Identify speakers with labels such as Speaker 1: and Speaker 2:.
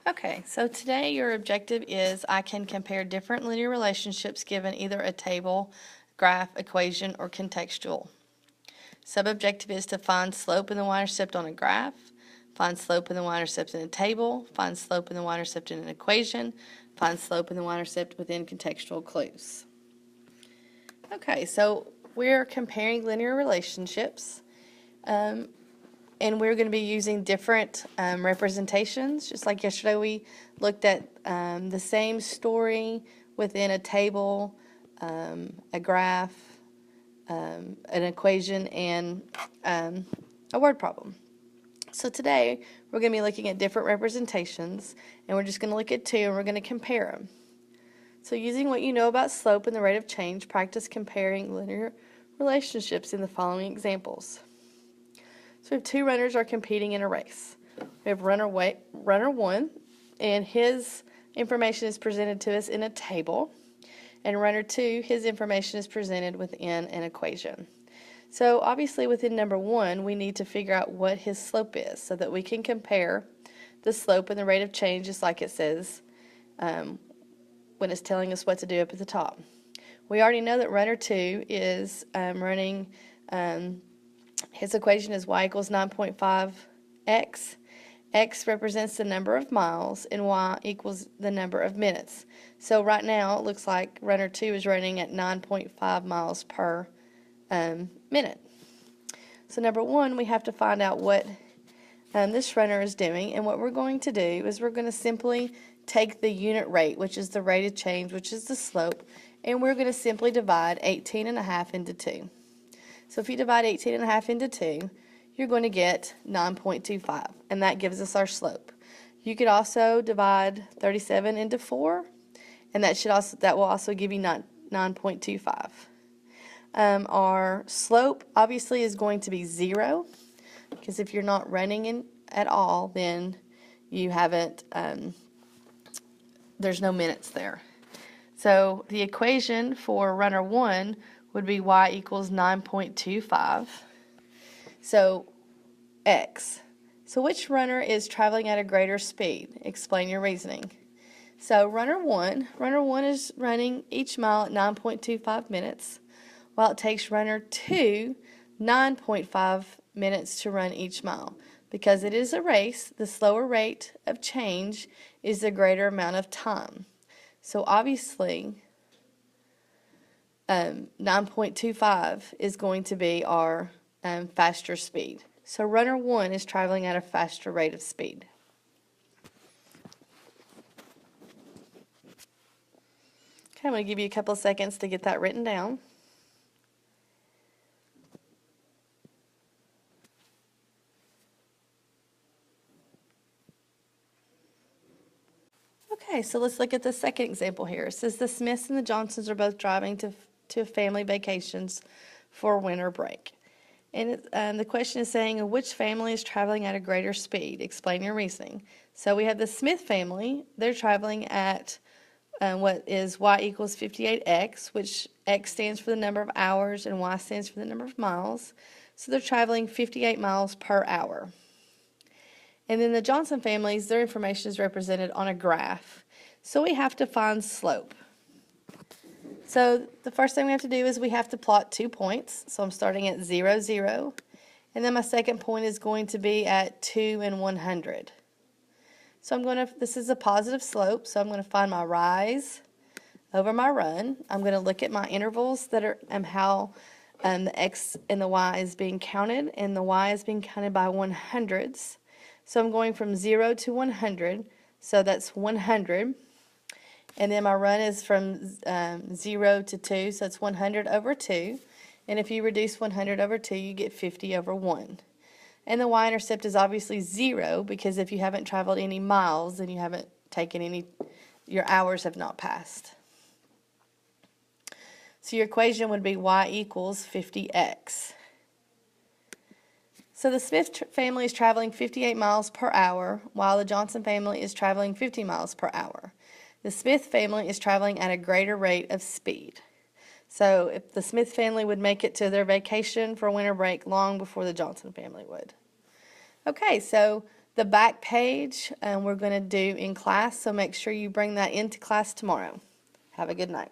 Speaker 1: Okay, so today your objective is I can compare different linear relationships given either a table, graph, equation, or contextual. Sub-objective is to find slope in the y-intercept on a graph, find slope in the y-intercept in a table, find slope in the y-intercept in an equation, find slope in the y-intercept within contextual clues. Okay, so we're comparing linear relationships. And we're going to be using different representations. Just like yesterday, we looked at the same story within a table, a graph, an equation, and a word problem. So today, we're going to be looking at different representations, and we're just going to look at two, and we're going to compare them. So using what you know about slope and the rate of change, practice comparing linear relationships in the following examples. So we have two runners are competing in a race. We have runner 1, and his information is presented to us in a table. And runner 2, his information is presented within an equation. So obviously within number 1, we need to figure out what his slope is so that we can compare the slope and the rate of change, just like it says when it's telling us what to do up at the top. We already know that runner 2 is running... his equation is y equals 9.5x. X represents the number of miles, and y equals the number of minutes. So right now, it looks like runner 2 is running at 9.5 miles per minute. So number 1, we have to find out what this runner is doing. And what we're going to do is we're going to simply take the unit rate, which is the rate of change, which is the slope, and we're going to simply divide 18.5 into 2. So if you divide 18.5 into 2, you're going to get 9.25, and that gives us our slope. You could also divide 37 into 4, and that will also give you 9.25. Our slope obviously is going to be 0, because if you're not running at all, then you haven't, there's no minutes there. So the equation for runner 1 would be y equals 9.25. So x. So which runner is traveling at a greater speed? Explain your reasoning. So runner 1 is running each mile at 9.25 minutes, while it takes runner 2 9.5 minutes to run each mile. Because it is a race, the slower rate of change is the greater amount of time. So obviously 9.25 is going to be our faster speed. So runner 1 is traveling at a faster rate of speed. Okay, I'm going to give you a couple of seconds to get that written down. Okay, so let's look at the second example here. It says the Smiths and the Johnsons are both driving to family vacations for winter break. And the question is saying, which family is traveling at a greater speed? Explain your reasoning. So we have the Smith family. They're traveling at what is y equals 58x, which x stands for the number of hours and y stands for the number of miles. So they're traveling 58 miles per hour. And then the Johnson families, their information is represented on a graph. So we have to find slope. So the first thing we have to do is we have to plot 2 points. So I'm starting at 0, 0. And then my second point is going to be at 2 and 100. So this is a positive slope, so I'm going to find my rise over my run. I'm going to look at my intervals that are how the x and the y is being counted, and the y is being counted by 100s. So I'm going from 0 to 100, so that's 100. And then my run is from 0 to 2, so it's 100 over 2. And if you reduce 100 over 2, you get 50 over 1. And the y-intercept is obviously 0, because if you haven't traveled any miles, then you haven't taken any, your hours have not passed. So your equation would be y equals 50x. So the Smith family is traveling 58 miles per hour, while the Johnson family is traveling 50 miles per hour. The Smith family is traveling at a greater rate of speed. So if the Smith family would make it to their vacation for winter break long before the Johnson family would. Okay, so The back page we're going to do in class, so make sure you bring that into class tomorrow. Have a good night.